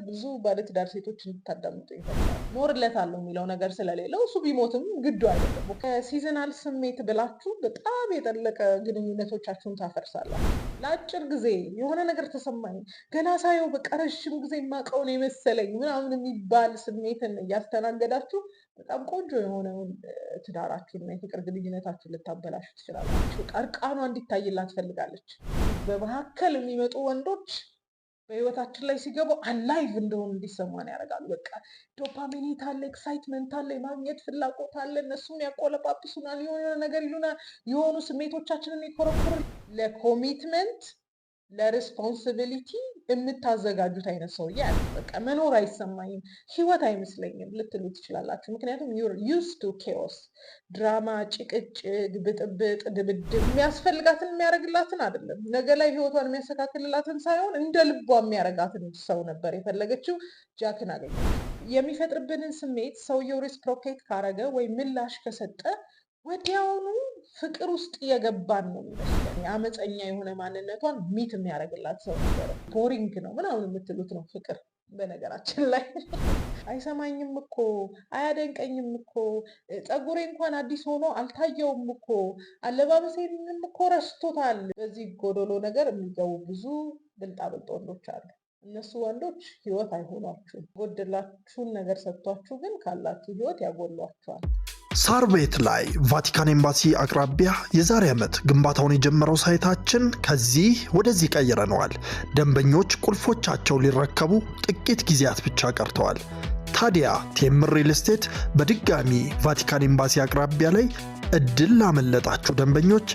ብዙ ባለትዳር ሴቶች እንድታዳምጡ ይፈልጋል። ኖርለታለሁ የሚለው ነገር ስለሌለው እሱ ቢሞትም ግዱ አይደለም። ከሲዝናል ስሜት ብላችሁ በጣም የጠለቀ ግንኙነቶቻችሁን ታፈርሳላችሁ። ለአጭር ጊዜ የሆነ ነገር ተሰማኝ ገና ሳየው በቃ ረዥም ጊዜ የማውቀውን የመሰለኝ ምናምን የሚባል ስሜትን እያስተናገዳችሁ በጣም ቆንጆ የሆነውን ትዳራችሁንና የፍቅር ግንኙነታችሁን ልታበላሹ ትችላላችሁ። እርቃኗ እንዲታይላት ትፈልጋለች። በመካከል የሚመጡ ወንዶች በህይወታችን ላይ ሲገቡ አላይቭ እንደሆኑ እንዲሰማን ያደርጋሉ። በቃ ዶፓሚኔት አለ፣ ኤክሳይትመንት አለ፣ የማግኘት ፍላጎት አለ። እነሱም ያቆለጳጵሱናል፣ የሆነ ነገር ይሉናል፣ የሆኑ ስሜቶቻችንን ይኮረኩሩ። ለኮሚትመንት ለሪስፖንሲቢሊቲ የምታዘጋጁት አይነት ሰውዬ አለ። በቃ መኖር አይሰማኝም፣ ህይወት አይመስለኝም ልትሉ ትችላላችሁ። ምክንያቱም ዩር ዩዝ ቱ ኬዎስ፣ ድራማ፣ ጭቅጭቅ፣ ብጥብጥ፣ ድብድብ የሚያስፈልጋትን የሚያደርግላትን አይደለም። ነገ ላይ ህይወቷን የሚያስተካክልላትን ሳይሆን እንደ ልቧ የሚያደርጋትን ሰው ነበር የፈለገችው። ጃክን አገኘች። የሚፈጥርብንን ስሜት ሰውየው ሪስፕሮኬት ካረገ ወይም ምላሽ ከሰጠ ወዲያውኑ ፍቅር ውስጥ እየገባን ነው የሚመስለን። አመፀኛ የሆነ ማንነቷን ሚት የሚያደርግላት ሰው ነበረ። ቦሪንግ ነው ምናምን የምትሉት ነው ፍቅር። በነገራችን ላይ አይሰማኝም እኮ አያደንቀኝም እኮ ፀጉሬ እንኳን አዲስ ሆኖ አልታየውም እኮ አለባበሴንም እኮ ረስቶታል። በዚህ ጎዶሎ ነገር የሚገቡ ብዙ ብልጣብልጥ ወንዶች አሉ። እነሱ ወንዶች ህይወት አይሆኗችሁም። ጎደላችሁን ነገር ሰጥቷችሁ ግን ካላችሁ ህይወት ያጎሏችኋል። ሳር ቤት ላይ ቫቲካን ኤምባሲ አቅራቢያ የዛሬ ዓመት ግንባታውን የጀመረው ሳይታችን ከዚህ ወደዚህ ቀይረነዋል። ደንበኞች ቁልፎቻቸው ሊረከቡ ጥቂት ጊዜያት ብቻ ቀርተዋል። ታዲያ ቴምር ሪል ስቴት በድጋሚ ቫቲካን ኤምባሲ አቅራቢያ ላይ እድል ላመለጣችሁ ደንበኞች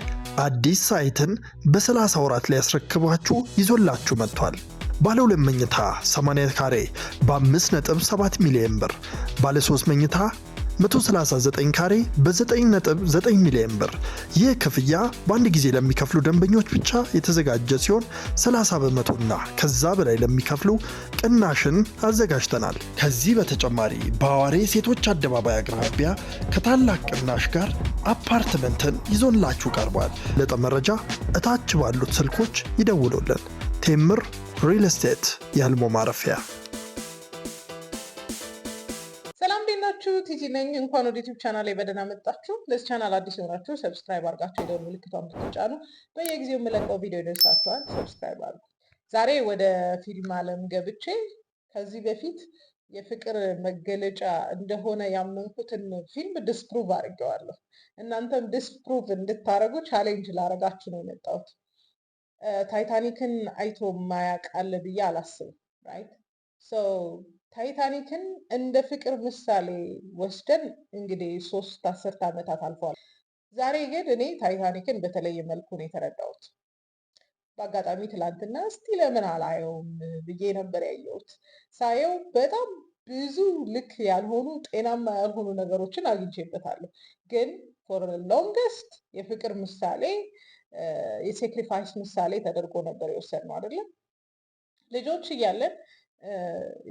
አዲስ ሳይትን በ30 ወራት ላይ ያስረክባችሁ ይዞላችሁ መጥቷል። ባለ 2 መኝታ 80 ካሬ በ5.7 ሚሊዮን ብር፣ ባለ 3 መኝታ 139 ካሬ በ9.9 ሚሊዮን ብር። ይህ ክፍያ በአንድ ጊዜ ለሚከፍሉ ደንበኞች ብቻ የተዘጋጀ ሲሆን 30 በመቶና ከዛ በላይ ለሚከፍሉ ቅናሽን አዘጋጅተናል። ከዚህ በተጨማሪ በአዋሬ ሴቶች አደባባይ አቅራቢያ ከታላቅ ቅናሽ ጋር አፓርትመንትን ይዞንላችሁ ቀርቧል። ለጠ መረጃ እታች ባሉት ስልኮች ይደውሉልን። ቴምር ሪል ስቴት የህልሞ ማረፊያ። ቲጂ ነኝ። እንኳን ወደ ዩቲዩብ ቻናል ላይ በደህና መጣችሁ። ለዚህ ቻናል አዲስ የሆናችሁ ሰብስክራይብ አድርጋችሁ የደወል ምልክቷን ብትጫኑ በየጊዜው የምለቀው ቪዲዮ ይደርሳችኋል። ሰብስክራይብ አድርጉ። ዛሬ ወደ ፊልም ዓለም ገብቼ ከዚህ በፊት የፍቅር መገለጫ እንደሆነ ያመንኩትን ፊልም ዲስፕሩቭ አድርጌዋለሁ። እናንተም ዲስፕሩቭ እንድታደርጉ ቻሌንጅ ላደርጋችሁ ነው የመጣሁት። ታይታኒክን አይቶ ማያውቅ አለ ብዬ አላስብም። ራይት ታይታኒክን እንደ ፍቅር ምሳሌ ወስደን እንግዲህ 3 አስርት ዓመታት አልፈዋል። ዛሬ ግን እኔ ታይታኒክን በተለየ መልኩ ነው የተረዳሁት። በአጋጣሚ ትላንትና እስቲ ለምን አላየውም ብዬ ነበር ያየሁት። ሳየው በጣም ብዙ ልክ ያልሆኑ ጤናማ ያልሆኑ ነገሮችን አግኝቼበታለሁ። ግን ፎር ሎንገስት የፍቅር ምሳሌ የሴክሪፋይስ ምሳሌ ተደርጎ ነበር የወሰድነው አይደለም። ልጆች እያለን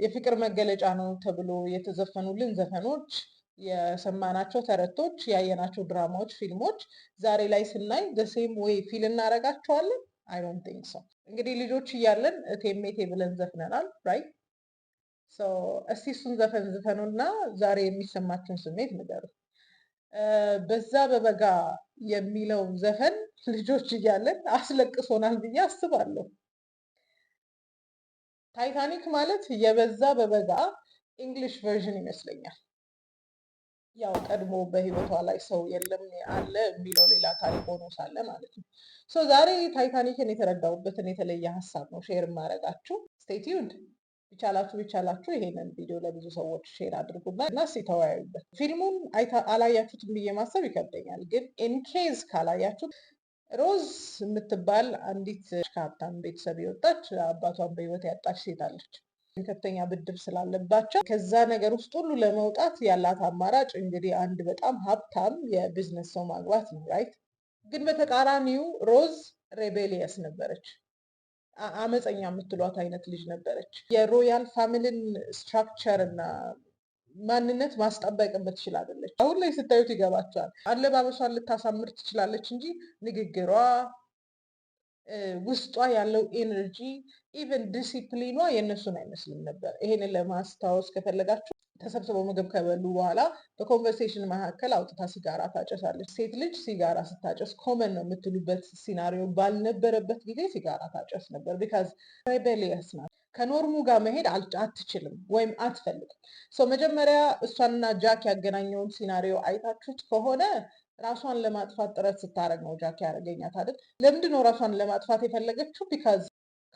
የፍቅር መገለጫ ነው ተብሎ የተዘፈኑልን ዘፈኖች፣ የሰማናቸው ተረቶች፣ ያየናቸው ድራማዎች፣ ፊልሞች ዛሬ ላይ ስናይ ደሴም ወይ ፊል እናደርጋቸዋለን? አይ ዶንት ቲንክ ሶ። እንግዲህ ልጆች እያለን እቴሜቴ ብለን ዘፍነናል ራይት። እስቲ እሱን ዘፈን ዝፈኑና ዛሬ የሚሰማችሁን ስሜት ንገሩ። በዛ በበጋ የሚለው ዘፈን ልጆች እያለን አስለቅሶናል ብዬ አስባለሁ። ታይታኒክ ማለት የበዛ በበጋ ኢንግሊሽ ቨርዥን ይመስለኛል። ያው ቀድሞ በህይወቷ ላይ ሰው የለም አለ የሚለው ሌላ ታሪክ ሆኖ ሳለ ማለት ነው። ዛሬ ታይታኒክን የተረዳሁበትን የተለየ ሀሳብ ነው ሼር የማደርጋችሁ። ስቴይ ቲዩንድ። ቢቻላችሁ ይሄንን ቪዲዮ ለብዙ ሰዎች ሼር አድርጉና እና ተወያዩበት። ፊልሙን አላያችሁትም ብዬ ማሰብ ይከብደኛል፣ ግን ኢንኬዝ ካላያችሁት ሮዝ የምትባል አንዲት ከሀብታም ቤተሰብ የወጣች አባቷን በህይወት ያጣች ሴት አለች። ከፍተኛ ብድር ስላለባቸው ከዛ ነገር ውስጥ ሁሉ ለመውጣት ያላት አማራጭ እንግዲህ አንድ በጣም ሀብታም የቢዝነስ ሰው ማግባት ነው ራይት። ግን በተቃራኒው ሮዝ ሬቤሊየስ ነበረች። አመፀኛ የምትሏት አይነት ልጅ ነበረች። የሮያል ፋሚሊን ስትራክቸር እና ማንነት ማስጠበቅ የምትችል አይደለች። አሁን ላይ ስታዩት ይገባቸዋል። አለባበሷን ልታሳምር ትችላለች እንጂ ንግግሯ፣ ውስጧ ያለው ኤነርጂ ኢቨን ዲሲፕሊኗ የእነሱን አይመስልም ነበር። ይሄንን ለማስታወስ ከፈለጋችሁ ተሰብስበው ምግብ ከበሉ በኋላ በኮንቨርሴሽን መካከል አውጥታ ሲጋራ ታጨሳለች። ሴት ልጅ ሲጋራ ስታጨስ ኮመን ነው የምትሉበት ሲናሪዮ ባልነበረበት ጊዜ ሲጋራ ታጨስ ነበር። ቢካዝ ሬቤሊየስ ናት። ከኖርሙ ጋር መሄድ አትችልም ወይም አትፈልግም። መጀመሪያ እሷንና ጃክ ያገናኘውን ሲናሪዮ አይታችሁት ከሆነ ራሷን ለማጥፋት ጥረት ስታደርግ ነው ጃክ ያደረገኛት አይደል? ለምንድን ነው ራሷን ለማጥፋት የፈለገችው? ቢካዝ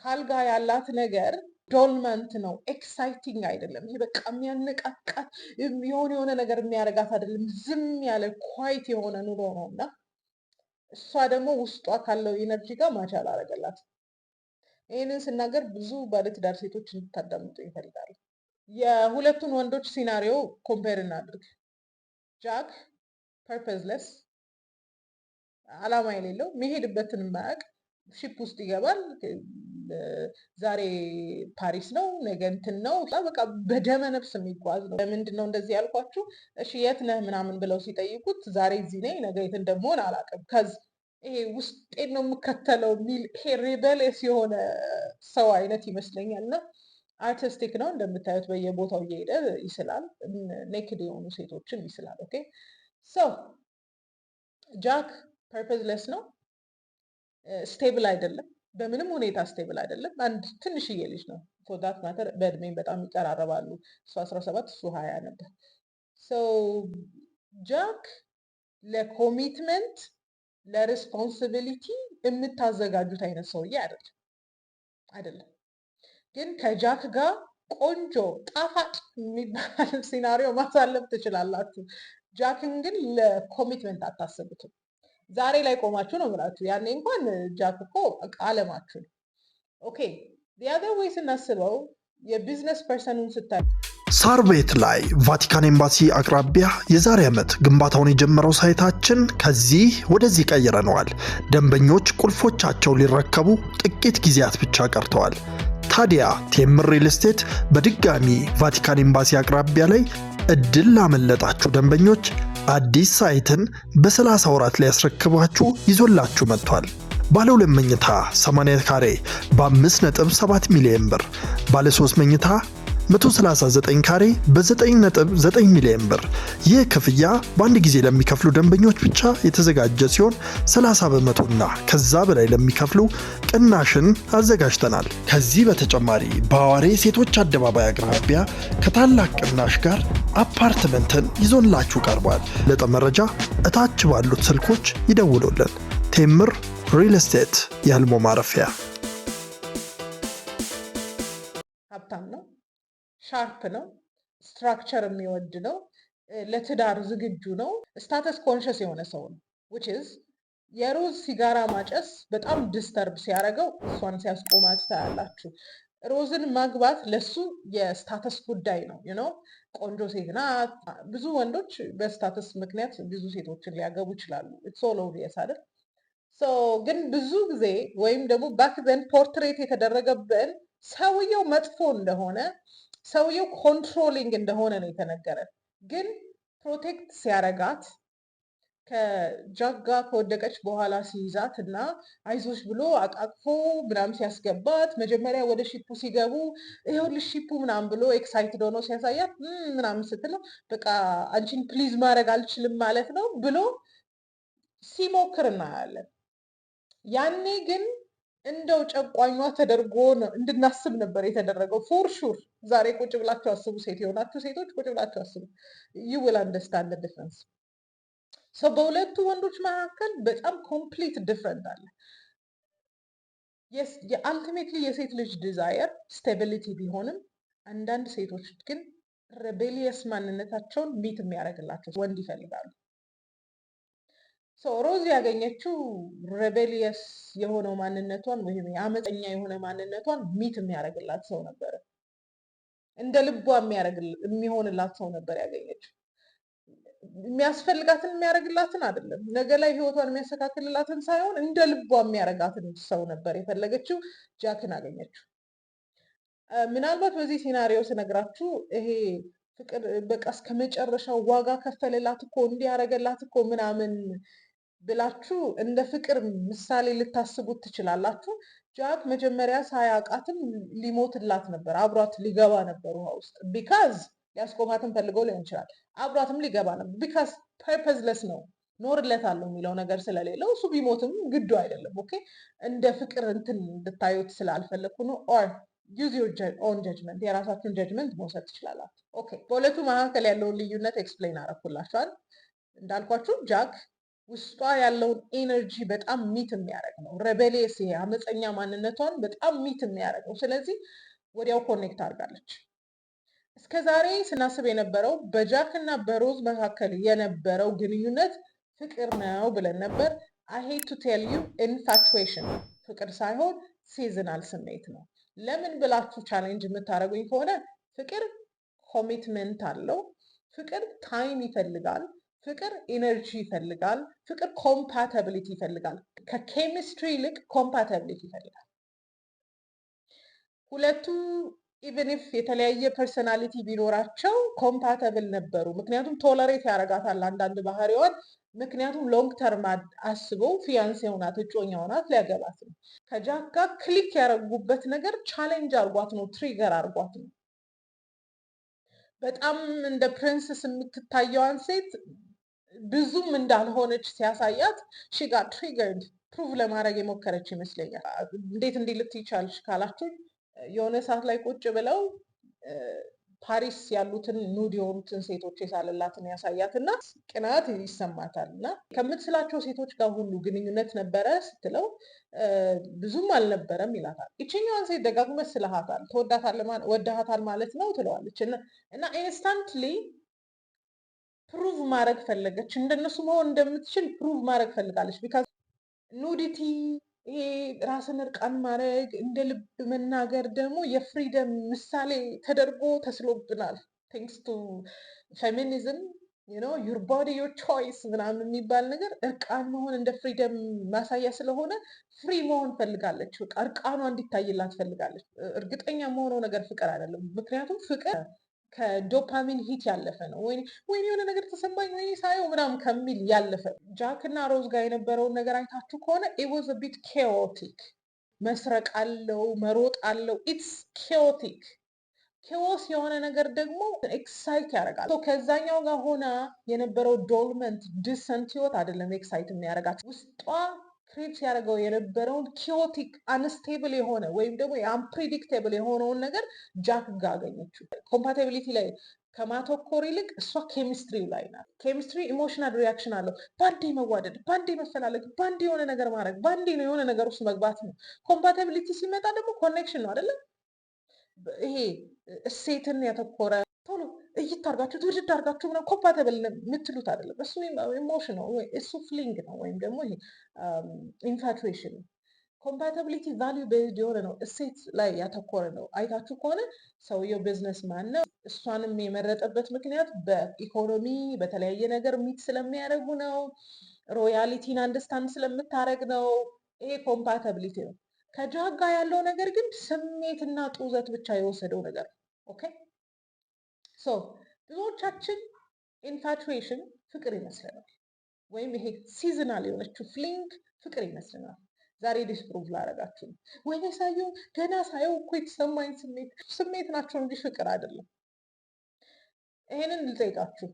ካልጋ ያላት ነገር ዶልመንት ነው፣ ኤክሳይቲንግ አይደለም። ይሄ በቃ የሚያነቃቃት የሆነ ነገር የሚያደርጋት አይደለም። ዝም ያለ ኳይት የሆነ ኑሮ ነው እና እሷ ደግሞ ውስጧ ካለው ኢነርጂ ጋር ማች አላደረገላት። ይህንን ስናገር ብዙ ባለትዳር ሴቶች እንድታዳምጡ ይፈልጋሉ። የሁለቱን ወንዶች ሲናሪዮ ኮምፔር እናድርግ። ጃክ ፐርፐዝለስ፣ አላማ የሌለው የሚሄድበትን የማያውቅ ሺፕ ውስጥ ይገባል። ዛሬ ፓሪስ ነው ነገ እንትን ነው፣ በቃ በደመ ነፍስ የሚጓዝ ነው። ለምንድን ነው እንደዚህ ያልኳችሁ? እሺ የት ነህ ምናምን ብለው ሲጠይቁት ዛሬ እዚህ ነኝ ነገ የት እንደምሆን አላውቅም፣ ከዚ ይሄ ውስጤን ነው የምከተለው የሚል ይሄ ሬበሌስ የሆነ ሰው አይነት ይመስለኛል። እና አርቲስቲክ ነው እንደምታዩት፣ በየቦታው እየሄደ ይስላል፣ ኔክድ የሆኑ ሴቶችን ይስላል። ኦኬ ጃክ ፐርፐዝለስ ነው፣ ስቴብል አይደለም፣ በምንም ሁኔታ ስቴብል አይደለም። አንድ ትንሽዬ ልጅ ነው። ፎር ማተር በእድሜም በጣም ይቀራረባሉ። እሱ 17 እሱ 20 ነበር። ጃክ ለኮሚትመንት ለሬስፖንሲቢሊቲ የምታዘጋጁት አይነት ሰውዬ አይደለም። ግን ከጃክ ጋር ቆንጆ ጣፋጭ የሚባል ሲናሪዮ ማሳለፍ ትችላላችሁ። ጃክን ግን ለኮሚትመንት አታስቡትም። ዛሬ ላይ ቆማችሁ ነው ብላችሁ፣ ያኔ እንኳን ጃክ እኮ አለማችሁ ነው። ኦኬ ዲያዘር ወይ ስናስበው የቢዝነስ ፐርሰኑን ስታይ ሳር ቤት ላይ ቫቲካን ኤምባሲ አቅራቢያ የዛሬ ዓመት ግንባታውን የጀመረው ሳይታችን ከዚህ ወደዚህ ቀይረነዋል። ደንበኞች ቁልፎቻቸው ሊረከቡ ጥቂት ጊዜያት ብቻ ቀርተዋል። ታዲያ ቴምር ሪል ስቴት በድጋሚ ቫቲካን ኤምባሲ አቅራቢያ ላይ እድል ላመለጣችሁ ደንበኞች አዲስ ሳይትን በ30 ወራት ላይ ያስረክባችሁ ይዞላችሁ መጥቷል። ባለ 2 መኝታ 80 ካሬ በ5.7 ሚሊዮን ብር፣ ባለ 3 መኝታ 139 ካሬ በ9.9 ሚሊዮን ብር። ይህ ክፍያ በአንድ ጊዜ ለሚከፍሉ ደንበኞች ብቻ የተዘጋጀ ሲሆን 30 በመቶና ከዛ በላይ ለሚከፍሉ ቅናሽን አዘጋጅተናል። ከዚህ በተጨማሪ በአዋሬ ሴቶች አደባባይ አቅራቢያ ከታላቅ ቅናሽ ጋር አፓርትመንትን ይዞላችሁ ቀርቧል። ለጠ መረጃ እታች ባሉት ስልኮች ይደውሉልን። ቴምር ሪል ስቴት የህልሞ ማረፊያ። ሀብታም ነው፣ ሻርፕ ነው፣ ስትራክቸር የሚወድ ነው፣ ለትዳር ዝግጁ ነው፣ ስታተስ ኮንሽስ የሆነ ሰው ነው። which is የሮዝ ሲጋራ ማጨስ በጣም ዲስተርብ ሲያደርገው እሷን ሲያስቆማት ታያላችሁ። ሮዝን ማግባት ለሱ የስታተስ ጉዳይ ነው። ቆንጆ ሴት ናት። ብዙ ወንዶች በስታተስ ምክንያት ብዙ ሴቶችን ሊያገቡ ይችላሉ። ኢትስ ኦል ኦብቪየስ አይደል? ግን ብዙ ጊዜ ወይም ደግሞ ባክ ዘን ፖርትሬት የተደረገብን ሰውየው መጥፎ እንደሆነ፣ ሰውየው ኮንትሮሊንግ እንደሆነ ነው የተነገረን። ግን ፕሮቴክት ሲያረጋት ከጃክ ጋር ከወደቀች በኋላ ሲይዛት እና አይዞሽ ብሎ አቃቅፎ ምናምን ሲያስገባት፣ መጀመሪያ ወደ ሺፑ ሲገቡ ይኸውልሽ ሺፑ ምናምን ብሎ ኤክሳይትድ ሆኖ ሲያሳያት ምናምን ስትለው በቃ አንቺን ፕሊዝ ማድረግ አልችልም ማለት ነው ብሎ ሲሞክር እናያለን። ያኔ ግን እንደው ጨቋኟ ተደርጎ እንድናስብ ነበር የተደረገው። ፎር ሹር ዛሬ ቁጭ ብላችሁ አስቡ። ሴት የሆናችሁ ሴቶች ቁጭ ብላችሁ አስቡ። ዩ ዊል አንደርስታንድ ዲፍረንስ። በሁለቱ ወንዶች መካከል በጣም ኮምፕሊት ዲፍረንት አለ። የአልቲሜትሊ የሴት ልጅ ዲዛየር ስቴቢሊቲ ቢሆንም አንዳንድ ሴቶች ግን ሬቤሊየስ ማንነታቸውን ሚት የሚያደርግላቸው ወንድ ይፈልጋሉ። ሮዝ ያገኘችው ሬቤሊየስ የሆነው ማንነቷን ወይም የአመፀኛ የሆነ ማንነቷን ሚት የሚያደርግላት ሰው ነበረ። እንደ ልቧ የሚሆንላት ሰው ነበር ያገኘችው። የሚያስፈልጋትን የሚያደርግላትን አይደለም፣ ነገ ላይ ህይወቷን የሚያስተካክልላትን ሳይሆን እንደ ልቧ የሚያደርጋትን ሰው ነበር የፈለገችው። ጃክን አገኘችው። ምናልባት በዚህ ሲናሪዮ ስነግራችሁ ይሄ ፍቅር በቃ እስከ መጨረሻው ዋጋ ከፈለላት እኮ እንዲያደርገላት እኮ ምናምን ብላችሁ እንደ ፍቅር ምሳሌ ልታስቡት ትችላላችሁ። ጃክ መጀመሪያ ሳያውቃትም ሊሞትላት ነበር፣ አብሯት ሊገባ ነበር ውሃ ውስጥ ቢካዝ ሊያስቆማትም ፈልገው ሊሆን ይችላል። አብሯትም ሊገባ ነበር ቢካዝ ፐርፐዝለስ ነው፣ ኖርለታለሁ የሚለው ነገር ስለሌለው እሱ ቢሞትም ግዱ አይደለም። ኦኬ እንደ ፍቅር እንትን እንድታዩት ስላልፈለግኩ ነው። ኦር ዩዝ ዮር ኦን ጀጅመንት፣ የራሳችሁን ጀጅመንት መውሰድ ትችላላችሁ። ኦኬ በሁለቱ መካከል ያለውን ልዩነት ኤክስፕሌን አረኩላችኋል። እንዳልኳችሁ ጃክ ውስጧ ያለውን ኤነርጂ በጣም ሚት የሚያደርግ ነው። ረቤሌስ አመፀኛ ማንነቷን በጣም ሚት የሚያደርግ ነው። ስለዚህ ወዲያው ኮኔክት አድርጋለች። እስከ ዛሬ ስናስብ የነበረው በጃክ እና በሮዝ መካከል የነበረው ግንኙነት ፍቅር ነው ብለን ነበር። አይ ሄት ቱ ቴል ዩ ኢንፋቹዌሽን፣ ፍቅር ሳይሆን ሲዝናል ስሜት ነው። ለምን ብላችሁ ቻሌንጅ የምታደርጉኝ ከሆነ ፍቅር ኮሚትመንት አለው። ፍቅር ታይም ይፈልጋል። ፍቅር ኢነርጂ ይፈልጋል። ፍቅር ኮምፓታቢሊቲ ይፈልጋል። ከኬሚስትሪ ይልቅ ኮምፓታቢሊቲ ይፈልጋል። ሁለቱ ኢቨን ኢፍ የተለያየ ፐርሰናሊቲ ቢኖራቸው ኮምፓታብል ነበሩ። ምክንያቱም ቶለሬት ያደርጋታል አንዳንድ ባህሪዋን። ምክንያቱም ሎንግ ተርም አስበው ፊያንሴ ሆናት እጮኛ ሆናት ሊያገባት ነው። ከጃክ ጋር ክሊክ ያደረጉበት ነገር ቻሌንጅ አርጓት ነው፣ ትሪገር አርጓት ነው። በጣም እንደ ፕሪንስስ የምትታየዋን ሴት ብዙም እንዳልሆነች ሲያሳያት ሺጋ ትሪገርድ ፕሩቭ ለማድረግ የሞከረች ይመስለኛል። እንዴት እንዲህ ልትይ ቻልሽ ካላችሁ የሆነ ሰዓት ላይ ቁጭ ብለው ፓሪስ ያሉትን ኑድ የሆኑትን ሴቶች የሳለላትን ያሳያት እና ቅናት ይሰማታል። እና ከምትስላቸው ሴቶች ጋር ሁሉ ግንኙነት ነበረ ስትለው ብዙም አልነበረም ይላታል። ይችኛዋን ሴት ደጋግመህ ስለሃታል፣ ወዳሃታል ማለት ነው ትለዋለች። እና ኢንስታንትሊ ፕሩቭ ማድረግ ፈለገች፣ እንደነሱ መሆን እንደምትችል ፕሩቭ ማድረግ ፈልጋለች። ቢካዝ ኑዲቲ ይሄ ራስን እርቃን ማድረግ እንደ ልብ መናገር ደግሞ የፍሪደም ምሳሌ ተደርጎ ተስሎብናል። ቴንክስ ቱ ፌሚኒዝም ዩር ቦዲ ዩር ቾይስ ምናምን የሚባል ነገር እርቃን መሆን እንደ ፍሪደም ማሳያ ስለሆነ ፍሪ መሆን ፈልጋለች። በቃ እርቃኗ እንዲታይላት ፈልጋለች። እርግጠኛ መሆነው ነገር ፍቅር አይደለም። ምክንያቱም ፍቅር ከዶፓሚን ሂት ያለፈ ነው። ወይኔ የሆነ ነገር ተሰማኝ ወይኔ ሳየው ምናምን ከሚል ያለፈ። ጃክ እና ሮዝ ጋር የነበረውን ነገር አይታችሁ ከሆነ it was a bit chaotic። መስረቅ አለው፣ መሮጥ አለው። ኢትስ chaotic። ኬዎስ የሆነ ነገር ደግሞ ኤክሳይት ያደርጋል። ከዛኛው ጋር ሆና የነበረው ዶልመንት ዲሰንት ህይወት አይደለም ኤክሳይት የሚያደርጋት። ውስጧ ክሬት ያደርገው የነበረውን ኪዮቲክ አንስቴብል የሆነ ወይም ደግሞ የአንፕሪዲክቴብል የሆነውን ነገር ጃክ ጋር አገኘችው። ኮምፓቲቢሊቲ ላይ ከማተኮር ይልቅ እሷ ኬሚስትሪው ላይ ናት። ኬሚስትሪ ኢሞሽናል ሪያክሽን አለው። ባንዴ መዋደድ፣ ባንዴ መፈላለግ፣ ባንዴ የሆነ ነገር ማድረግ፣ ባንዴ ነው የሆነ ነገር ውስጥ መግባት ነው። ኮምፓቲቢሊቲ ሲመጣ ደግሞ ኮኔክሽን ነው አይደለም። ይሄ እሴትን ያተኮረ ቶሎ እይት አርጋችሁ ትውድድ አርጋችሁ ምናምን ኮምፓቲብል የምትሉት አይደለም። እሱ ኢሞሽን ነው፣ እሱ ፍሊንግ ነው፣ ወይም ደግሞ ይሄ ኢንፋቹዌሽን ነው። ኮምፓቲቢሊቲ ቫሊዩ ቤዝድ የሆነ ነው፣ እሴት ላይ ያተኮረ ነው። አይታችሁ ከሆነ ሰውየው ቢዝነስ ማን ነው። እሷንም የመረጠበት ምክንያት በኢኮኖሚ በተለያየ ነገር ሚት ስለሚያደርጉ ነው። ሮያሊቲን አንደርስታንድ ስለምታደርግ ነው። ይሄ ኮምፓቲቢሊቲ ነው። ከጃክ ጋር ያለው ነገር ግን ስሜትና ጡዘት ብቻ የወሰደው ነገር ነው። ኦኬ ሶ ብዙዎቻችን ኢንፋቹዌሽን ፍቅር ይመስለናል፣ ወይም ይሄ ሲዝናል የሆነችው ፍሊንግ ፍቅር ይመስለናል። ዛሬ ዲስፕሩቭ ላደርጋችሁ ነው። ወይኔ ሳየው ገና ሳየው እኮ የተሰማኝ ስሜት ናቸው እንጂ ፍቅር አይደለም። ይሄንን ልጠይቃችሁ፣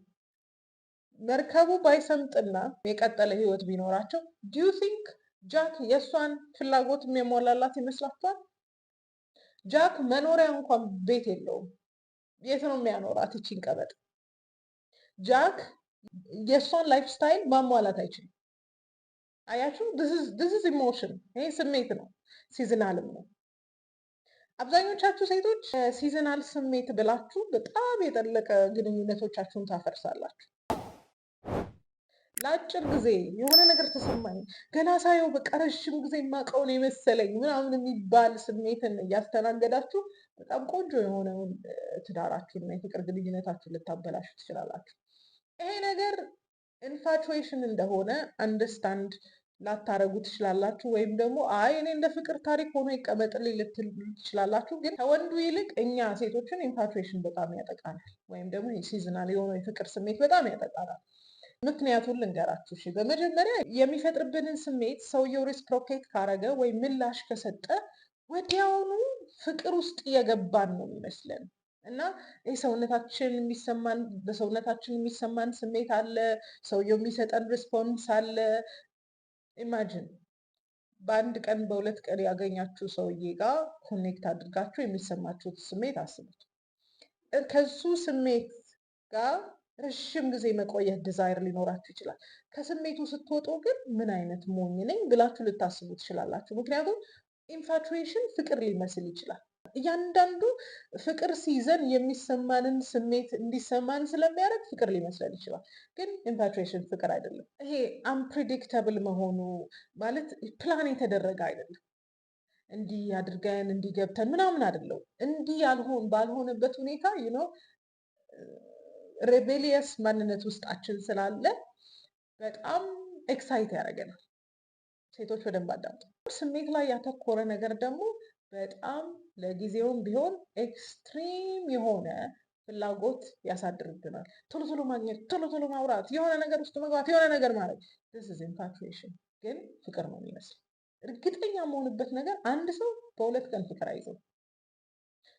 መርከቡ ባይሰምጥና የቀጠለ ህይወት ቢኖራቸው ዱ ዩ ቲንክ ጃክ የእሷን ፍላጎት የሚያሟላላት ይመስላችኋል? ጃክ መኖሪያ እንኳን ቤት የለውም። የት ነው የሚያኖራት ይቺን ቀበጥ? ጃክ የእሷን ላይፍ ስታይል ማሟላት አይችልም። አያችሁ፣ this is ኢሞሽን። ይሄ ስሜት ነው፣ ሲዝናልም ነው። አብዛኞቻችሁ ሴቶች ሲዝናል ስሜት ብላችሁ በጣም የጠለቀ ግንኙነቶቻችሁን ታፈርሳላችሁ። ለአጭር ጊዜ የሆነ ነገር ተሰማኝ ገና ሳየው በቃ ረዥም ጊዜ የማውቀውን የመሰለኝ ምናምን የሚባል ስሜትን እያስተናገዳችሁ በጣም ቆንጆ የሆነውን ትዳራችሁን የፍቅር ግንኙነታችሁን ልታበላሹ ትችላላችሁ። ይሄ ነገር ኢንፋቹዌሽን እንደሆነ አንደርስታንድ ላታረጉ ትችላላችሁ። ወይም ደግሞ አይ እኔ እንደ ፍቅር ታሪክ ሆኖ ይቀመጥልኝ ልትሉ ትችላላችሁ። ግን ከወንዱ ይልቅ እኛ ሴቶችን ኢንፋቹዌሽን በጣም ያጠቃናል። ወይም ደግሞ ሲዝናል የሆነው የፍቅር ስሜት በጣም ያጠቃናል። ምክንያቱን ልንገራችሁ። እሺ በመጀመሪያ የሚፈጥርብንን ስሜት ሰውየው ሪስፕሮኬት ካረገ ወይም ምላሽ ከሰጠ ወዲያውኑ ፍቅር ውስጥ የገባን ነው የሚመስለን እና ይህ በሰውነታችን የሚሰማን ስሜት አለ፣ ሰውየው የሚሰጠን ሪስፖንስ አለ። ኢማጂን በአንድ ቀን በሁለት ቀን ያገኛችሁ ሰውዬ ጋር ኮኔክት አድርጋችሁ የሚሰማችሁት ስሜት አስቡት። ከሱ ስሜት ጋር ረዥም ጊዜ መቆየት ዲዛይር ሊኖራችሁ ይችላል። ከስሜቱ ስትወጡ ግን ምን አይነት ሞኝ ነኝ ብላችሁ ልታስቡ ትችላላችሁ። ምክንያቱም ኢንፋቹዌሽን ፍቅር ሊመስል ይችላል። እያንዳንዱ ፍቅር ሲይዘን የሚሰማንን ስሜት እንዲሰማን ስለሚያደርግ ፍቅር ሊመስለን ይችላል። ግን ኢንፋቹዌሽን ፍቅር አይደለም። ይሄ አንፕሪዲክተብል መሆኑ ማለት ፕላን የተደረገ አይደለም። እንዲህ አድርገን እንዲህ ገብተን ምናምን አይደለው። እንዲህ ባልሆነበት ሁኔታ ሬቤሊየስ ማንነት ውስጣችን ስላለ በጣም ኤክሳይት ያደርገናል። ሴቶች በደንብ አዳምጡ። ስሜት ላይ ያተኮረ ነገር ደግሞ በጣም ለጊዜውም ቢሆን ኤክስትሪም የሆነ ፍላጎት ያሳድርብናል። ቶሎ ቶሎ ማግኘት፣ ቶሎ ቶሎ ማውራት፣ የሆነ ነገር ውስጥ መግባት፣ የሆነ ነገር ማለት this is infatuation። ግን ፍቅር ነው የሚመስል። እርግጠኛ የምሆንበት ነገር አንድ ሰው በሁለት ቀን ፍቅር አይዘው።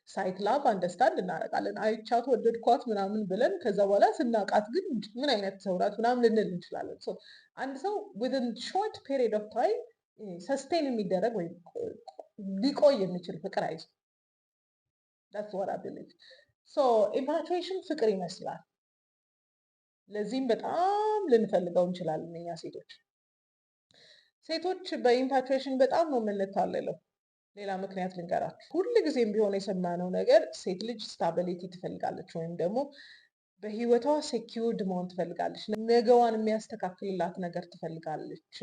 ሳይት ላቭ አንደርስታንድ እናደርጋለን። አይቻት ወደድኳት ምናምን ብለን ከዛ በኋላ ስናውቃት ግን ምን አይነት ሰው ናት ምናምን ልንል እንችላለን። አንድ ሰው within short period of time ሰስቴን የሚደረግ ወይም ሊቆይ የሚችል ፍቅር አይዘው። that's what I believe. infatuation ፍቅር ይመስላል። ለዚህም በጣም ልንፈልገው እንችላለን እኛ ሴቶች በኢንፋቹዌሽን በጣም ነው የምንታለለው። ሌላ ምክንያት ልንገራችሁ። ሁል ጊዜም ቢሆን የሰማነው ነገር ሴት ልጅ ስታቢሊቲ ትፈልጋለች ወይም ደግሞ በህይወቷ ሴኪውርድ መሆን ትፈልጋለች፣ ነገዋን የሚያስተካክልላት ነገር ትፈልጋለች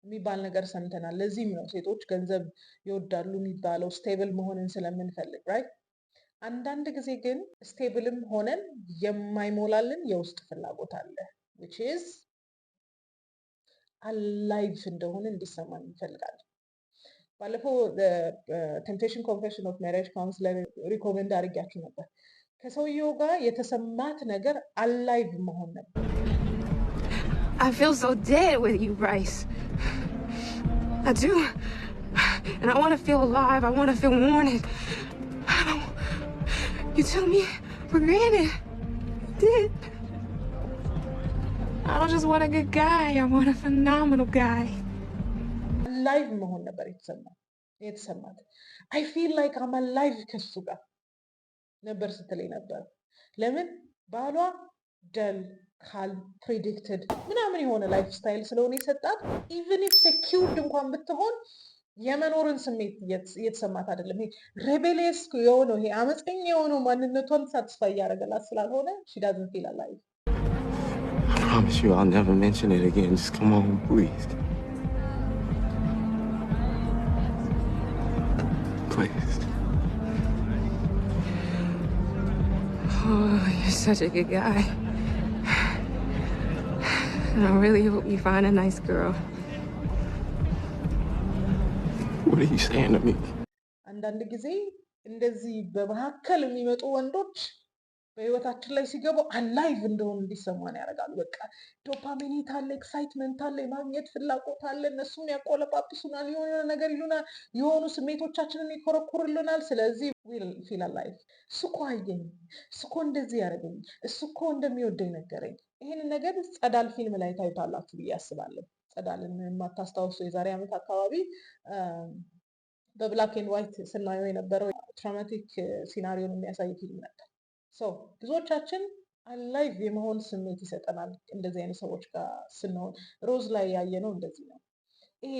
የሚባል ነገር ሰምተናል። ለዚህም ነው ሴቶች ገንዘብ ይወዳሉ የሚባለው ስቴብል መሆንን ስለምንፈልግ ራይት። አንዳንድ ጊዜ ግን ስቴብልም ሆነን የማይሞላልን የውስጥ ፍላጎት አለ which is አላይቭ እንደሆነ እንዲሰማን እንፈልጋለን። ባለፈው ቴምፕቴሽን ኮንፌሽን ኦፍ ሜሬጅ ካውንስለር ሪኮመንድ አድርጊያችሁ ነበር። ከሰውየው ጋር የተሰማት ነገር አላይቭ መሆን ነበር። I feel so dead with you, Bryce. I do. And I want to feel alive. I want to feel wanted. I don't... You took me for granted. You did. I don't just want a good guy. I want a phenomenal guy. ላይቭ መሆን ነበር የተሰማት። አይ ፊል ላይክ አም አላይቭ ከሱ ጋር ነበር ስትለኝ ነበር። ለምን ባሏ ደል ፕሪዲክትድ ምናምን የሆነ ላይፍ ስታይል ስለሆነ የሰጣት ኢቨን ኢፍ ሴኪውርድ እንኳን ብትሆን የመኖርን ስሜት እየተሰማት አይደለም። ይሄ ሬቤሊየስ የሆነው ይሄ አመፀኛ የሆነው ማንነቷን ሳትስፋይ እያደረገላት ስላልሆነ she doesn't feel alive. I promise you I'll never mention it again. Just come on, please. Please. Oh, you're such a good guy. And I really hope you find a nice girl. What are you saying to me? አንዳንድ ጊዜ እንደዚህ በመካከል የሚመጡ ወንዶች በህይወታችን ላይ ሲገቡ አላይቭ እንደሆኑ እንዲሰማን ያደርጋሉ። በቃ ዶፓሚኔት አለ፣ ኤክሳይትመንት አለ፣ የማግኘት ፍላጎት አለ። እነሱም ያቆለጳጵሱናል፣ የሆነ ነገር ይሉናል፣ የሆኑ ስሜቶቻችንን ይኮረኩርልናል። ስለዚህ ፊል አላይቭ። እሱ እኮ አየኝ፣ እሱ እኮ እንደዚህ ያደረገኝ፣ እሱ እኮ እንደሚወደኝ ነገረኝ። ይህንን ነገር ጸዳል ፊልም ላይ ታዩታላችሁ ብዬ አስባለሁ። ጸዳልን የማታስታውሱ የዛሬ ዓመት አካባቢ በብላክ ኤንድ ዋይት ስናየው የነበረው ትራውማቲክ ሲናሪዮን የሚያሳይ ፊልም ነበር። ብዙዎቻችን አላይቭ የመሆን ስሜት ይሰጠናል እንደዚህ አይነት ሰዎች ጋር ስንሆን። ሮዝ ላይ ያየነው እንደዚህ ነው። ይሄ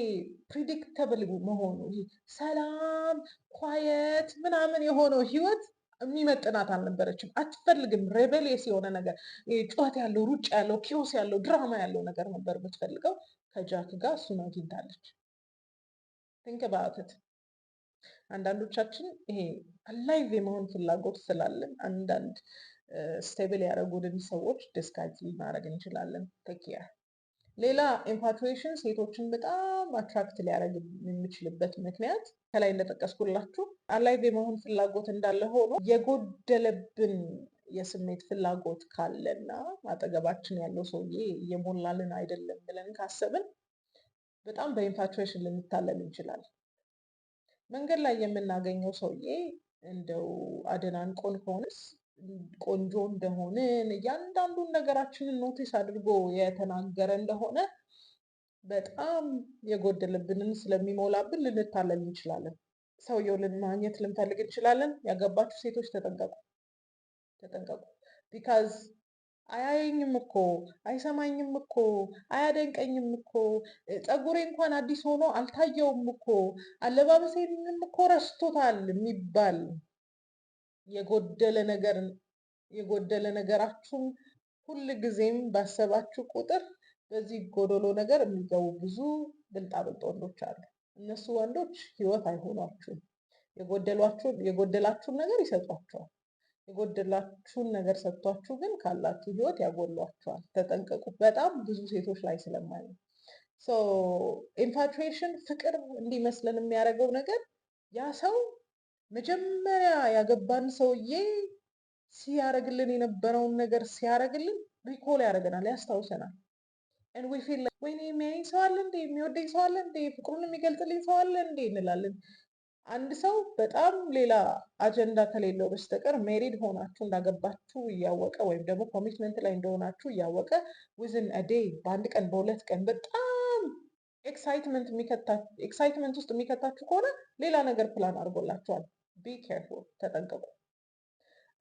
ፕሪዲክተብል መሆኑ፣ ይሄ ሰላም ኳየት ምናምን የሆነው ህይወት የሚመጥናት አልነበረችም። አትፈልግም። ሬቤሊየስ የሆነ ነገር፣ ጩኸት ያለው፣ ሩጫ ያለው፣ ኪዮስ ያለው፣ ድራማ ያለው ነገር ነበር የምትፈልገው። ከጃክ ጋር እሱን አግኝታለች። ቲንክ አባውት ኢት። አንዳንዶቻችን ይሄ አላይቭ የመሆን ፍላጎት ስላለን አንዳንድ ስቴብል ያደረጉልን ሰዎች ዲስካይዝ ማድረግ እንችላለን። ተኪያ ሌላ ኢንፋቹዌሽን ሴቶችን በጣም አትራክት ሊያደርግ የሚችልበት ምክንያት ከላይ እንደጠቀስኩላችሁ አላይቭ የመሆን ፍላጎት እንዳለ ሆኖ የጎደለብን የስሜት ፍላጎት ካለና አጠገባችን ያለው ሰውዬ እየሞላልን አይደለም ብለን ካሰብን በጣም በኢንፋቹዌሽን ልንታለል እንችላለን። መንገድ ላይ የምናገኘው ሰውዬ እንደው አደናንቆን ከሆነስ ቆንጆ እንደሆንን እያንዳንዱን ነገራችንን ኖቲስ አድርጎ የተናገረ እንደሆነ በጣም የጎደለብንን ስለሚሞላብን ልንታለል እንችላለን። ሰውየውን ማግኘት ልንፈልግ እንችላለን። ያገባችሁ ሴቶች ተጠንቀቁ። ቢካዝ አያየኝም እኮ አይሰማኝም እኮ አያደንቀኝም እኮ ፀጉሬ እንኳን አዲስ ሆኖ አልታየውም እኮ አለባበሴንም እኮ ረስቶታል የሚባል የጎደለ ነገራችሁን ሁል ጊዜም ባሰባችሁ ቁጥር በዚህ ጎዶሎ ነገር የሚገቡ ብዙ ብልጣብልጥ ወንዶች አሉ። እነሱ ወንዶች ህይወት አይሆኗችሁም። የጎደላችሁን ነገር ይሰጧቸዋል። የጎደላችሁን ነገር ሰጥቷችሁ ግን ካላችሁ ህይወት ያጎሏችኋል። ተጠንቀቁ። በጣም ብዙ ሴቶች ላይ ስለማይ ነው። ኢንፋቹዌሽን ፍቅር እንዲመስለን የሚያደርገው ነገር ያ ሰው መጀመሪያ ያገባን ሰውዬ ሲያረግልን የነበረውን ነገር ሲያረግልን ሪኮል ያደርገናል፣ ያስታውሰናል። and we feel like ወይኔ የሚያየኝ ሰው አለ እንዴ? የሚወደኝ ሰው አለ እንዴ? ፍቅሩን የሚገልጽልኝ ሰው አለ እንዴ? እንላለን። አንድ ሰው በጣም ሌላ አጀንዳ ከሌለው በስተቀር ሜሪድ ሆናችሁ እንዳገባችሁ እያወቀ ወይም ደግሞ ኮሚትመንት ላይ እንደሆናችሁ እያወቀ ዊዝን አ ዴይ በአንድ ቀን በሁለት ቀን በጣም ኤክሳይትመንት ውስጥ የሚከታችሁ ከሆነ ሌላ ነገር ፕላን አድርጎላችኋል። ቢ ኬርፉል፣ ተጠንቀቁ።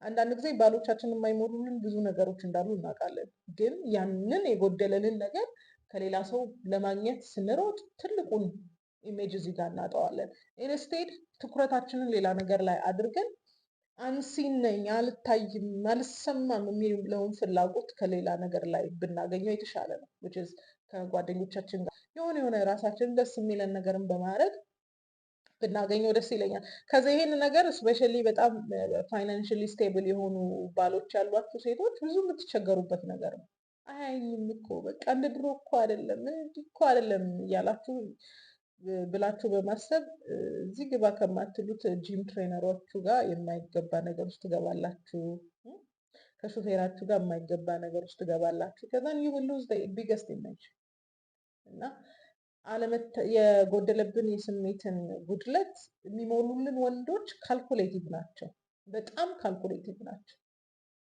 አንዳንድ ጊዜ ባሎቻችን የማይሞሉልን ብዙ ነገሮች እንዳሉ እናውቃለን። ግን ያንን የጎደለንን ነገር ከሌላ ሰው ለማግኘት ስንሮጥ ትልቁን ኢሜጅ እዚህ ጋር እናጠዋለን። ኢንስቴድ ትኩረታችንን ሌላ ነገር ላይ አድርገን አንሲን ነኝ፣ አልታይም፣ አልሰማም የሚለውን ፍላጎት ከሌላ ነገር ላይ ብናገኘው የተሻለ ነው። which is ከጓደኞቻችን ጋር የሆነ ራሳችንን ደስ የሚለን ነገርን በማድረግ ብናገኘው ደስ ይለኛል። ከዚ ይሄን ነገር ስፔሻሊ በጣም ፋይናንሽሊ ስቴብል የሆኑ ባሎች ያሏችሁ ሴቶች ብዙ የምትቸገሩበት ነገር ነው። አያይኝም እኮ በቃ እንደ ድሮ እኮ አይደለም እንዲህ እኮ አይደለም እያላችሁ ብላችሁ በማሰብ እዚህ ግባ ከማትሉት ጂም ትሬነሮቹ ጋር የማይገባ ነገር ውስጥ ትገባላችሁ። ከሹፌራችሁ ጋር የማይገባ ነገር ውስጥ ትገባላችሁ። ከዛን you will lose the biggest image እና የጎደለብን የስሜትን ጉድለት የሚሞሉልን ወንዶች ካልኩሌቲቭ ናቸው፣ በጣም ካልኩሌቲቭ ናቸው።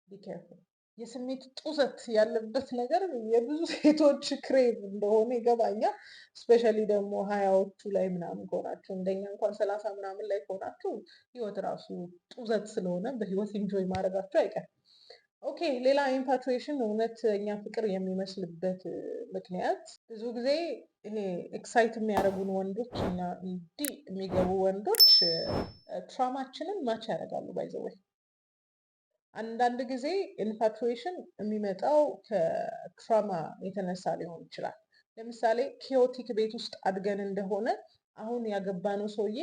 ቢ ኬርፉል። የስሜት ጡዘት ያለበት ነገር የብዙ ሴቶች ክሬቭ እንደሆነ ይገባኛል። ስፔሻሊ ደግሞ ሀያዎቹ ላይ ምናምን ከሆናችሁ፣ እንደኛ እንኳን 30 ምናምን ላይ ከሆናችሁ ህይወት ራሱ ጡዘት ስለሆነ በህይወት ኢንጆይ ማድረጋችሁ አይቀርም። ኦኬ፣ ሌላ ኢንፋቹዌሽን እውነተኛ ፍቅር የሚመስልበት ምክንያት ብዙ ጊዜ ይሄ ኤክሳይት የሚያደርጉን ወንዶች እና እንዲህ የሚገቡ ወንዶች ትራማችንን ማች ያደርጋሉ። ባይዘወይ አንዳንድ ጊዜ ኢንፋቹዌሽን የሚመጣው ከትራማ የተነሳ ሊሆን ይችላል። ለምሳሌ ኪዮቲክ ቤት ውስጥ አድገን እንደሆነ አሁን ያገባነው ሰውዬ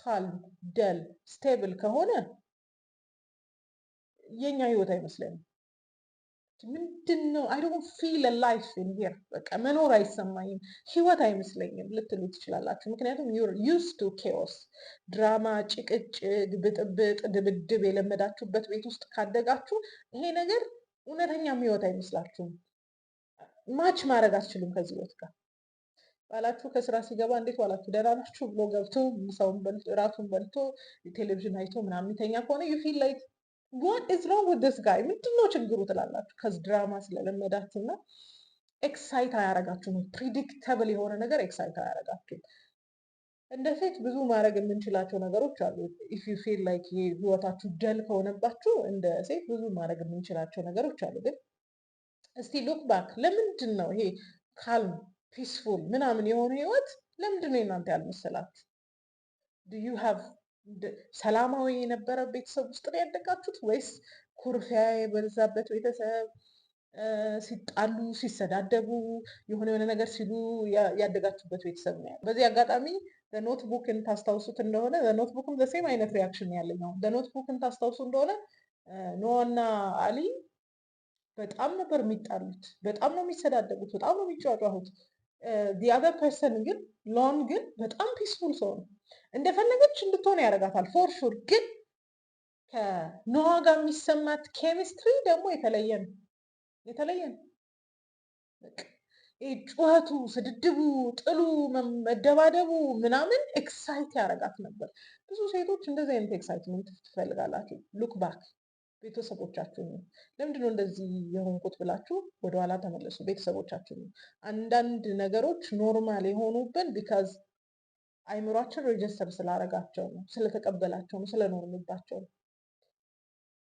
ካልም፣ ደል፣ ስቴብል ከሆነ የኛ ህይወት አይመስለንም። ምንድን ነው አይ ዶንት ፊል ላይፍ ኢን ሂር፣ በቃ መኖር አይሰማኝም፣ ህይወት አይመስለኝም ልትሉ ትችላላችሁ። ምክንያቱም ዩር ዩዝ ቱ ኬኦስ፣ ድራማ፣ ጭቅጭቅ፣ ብጥብጥ፣ ድብድብ የለመዳችሁበት ቤት ውስጥ ካደጋችሁ ይሄ ነገር እውነተኛም ህይወት አይመስላችሁም። ማች ማድረግ አትችሉም ከዚህ ህይወት ጋር። ባላችሁ ከስራ ሲገባ እንዴት ዋላችሁ ደህና ናችሁ ብሎ ገብቶ ምሳውን በልቶ እራቱን በልቶ ቴሌቪዥን አይቶ ምናምን የሚተኛ ከሆነ ዩ ፊል ላይክ what is wrong with this guy ምንድነው ችግሩ ትላላችሁ። ከዚህ ድራማ ስለለመዳችሁ እና ኤክሳይት አያረጋችሁም። ፕሪዲክተብል የሆነ ነገር ኤክሳይት አያረጋችሁም። እንደ ሴት ብዙ ማድረግ የምንችላቸው ነገሮች አሉ። ኢፍ ዩ ፊል ላይክ ህይወታችሁ ደል ከሆነባችሁ እንደ ሴት ብዙ ማድረግ የምንችላቸው ነገሮች አሉ። ግን እስቲ ሉክ ባክ፣ ለምንድን ነው ይሄ ካልም ፒስፉል ምናምን የሆነ ህይወት ለምንድን ነው የእናንተ ያልመሰላችሁ? ዱ ዩ ሃቭ ሰላማዊ የነበረ ቤተሰብ ውስጥ ነው ያደጋችሁት ወይስ ኩርፊያ የበዛበት ቤተሰብ፣ ሲጣሉ ሲሰዳደቡ የሆነ ነገር ሲሉ ያደጋችሁበት ቤተሰብ ነው ያለው? በዚህ አጋጣሚ ኖትቡክን ታስታውሱት እንደሆነ ኖትቡክም በሴም አይነት ሪያክሽን ያለኝ ነው። ኖትቡክን ታስታውሱ እንደሆነ ኖዋና አሊ በጣም ነበር የሚጣሉት፣ በጣም ነው የሚሰዳደቡት፣ በጣም ነው የሚጫጫሁት። the other person ግን ሎን ግን በጣም ፒስፉል ሰው ነው። እንደፈለገች እንድትሆን ያደርጋታል ፎር ሹር። ግን ከኖዋ ጋር የሚሰማት ኬሚስትሪ ደግሞ የተለየ ነው። በቃ ይሄ ጩኸቱ፣ ስድድቡ፣ ጥሉ፣ መደባደቡ ምናምን ኤክሳይት ያደርጋት ነበር። ብዙ ሴቶች እንደዚህ አይነት ኤክሳይትመንት ትፈልጋላችሁ። ሉክ ባክ ቤተሰቦቻችሁን ነው። ለምንድነው እንደዚህ የሆንኩት ብላችሁ ወደኋላ ተመለሱ። ቤተሰቦቻችሁን ነው። አንዳንድ ነገሮች ኖርማል የሆኑብን ቢካዝ አይምሯችን ሬጅስተር ስላረጋቸው ነው፣ ስለተቀበላቸው ነው፣ ስለኖርንባቸው ነው።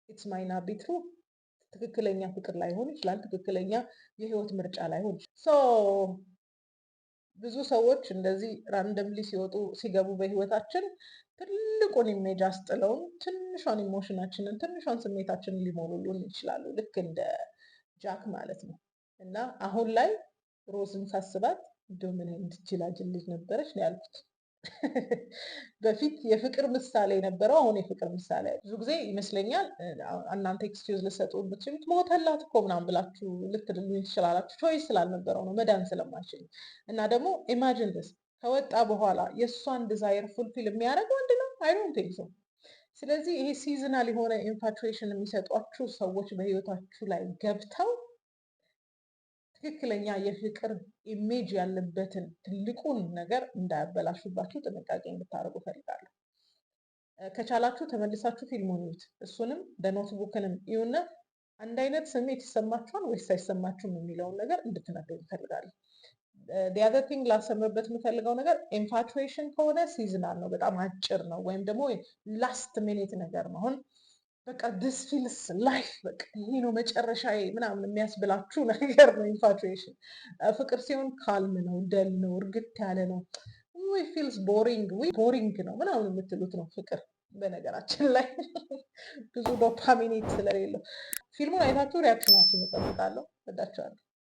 ኢትስ ማይ ናት ቢ ትሩ። ትክክለኛ ፍቅር ላይሆን ይችላል። ትክክለኛ የህይወት ምርጫ ላይሆን ይችላል። ብዙ ሰዎች እንደዚህ ራንደምሊ ሲገቡ በህይወታችን ትልቁን ኢሜጅ አስጥለውን ትንሿን ኢሞሽናችንን ትንሿን ስሜታችንን ሊሞሉልን ይችላሉ። ልክ እንደ ጃክ ማለት ነው። እና አሁን ላይ ሮዝን ሳስባት እንደው ምን አይነት ጅላጅል ልጅ ነበረች ነው ያልኩት። በፊት የፍቅር ምሳሌ ነበረው፣ አሁን የፍቅር ምሳሌ ብዙ ጊዜ ይመስለኛል እናንተ ኤክስኪውዝ ልሰጡ የምትችሉት ሞተላት እኮ ምናምን ብላችሁ ልትሉኝ ትችላላችሁ። ቾይስ ስላልነበረው ነው፣ መዳን ስለማይችል። እና ደግሞ ኢማጂን ስ ከወጣ በኋላ የእሷን ዲዛይር ፉልፊል የሚያደርግ ወንድ ነው? አይ ዶንት ቲንክ ሶ። ስለዚህ ይሄ ሲዝናል የሆነ ኢንፋቹዌሽን የሚሰጧችሁ ሰዎች በህይወታችሁ ላይ ገብተው ትክክለኛ የፍቅር ኢሜጅ ያለበትን ትልቁን ነገር እንዳያበላሹባችሁ ጥንቃቄ እንድታደርጉ እፈልጋለሁ። ከቻላችሁ ተመልሳችሁ ፊልሙን እዩት። እሱንም በኖትቡክንም እዩና አንድ አይነት ስሜት ይሰማችኋል ወይስ አይሰማችሁም የሚለውን ነገር እንድትነግሩ እፈልጋለሁ። ዲያዘር ቲንግ ላሰምርበት የምፈልገው ነገር ኢንፋቹዌሽን ከሆነ ሲዝናል ነው፣ በጣም አጭር ነው፣ ወይም ደግሞ ላስት ሚኒት ነገር ነው። አሁን በቃ ዲስ ፊልስ ላይፍ በቃ ይሄ ነው መጨረሻ ምናምን የሚያስብላችሁ ነገር ነው ኢንፋቹዌሽን። ፍቅር ሲሆን ካልም ነው፣ ደል ነው፣ እርግት ያለ ነው። ፊልስ ቦሪንግ ነው ምናምን የምትሉት ነው ፍቅር። በነገራችን ላይ ብዙ ዶፓሚኔት ስለሌለው ፊልሙን አይታችሁ ሪያክሽናችሁን እጠብቃለሁ። ወዳችኋለሁ።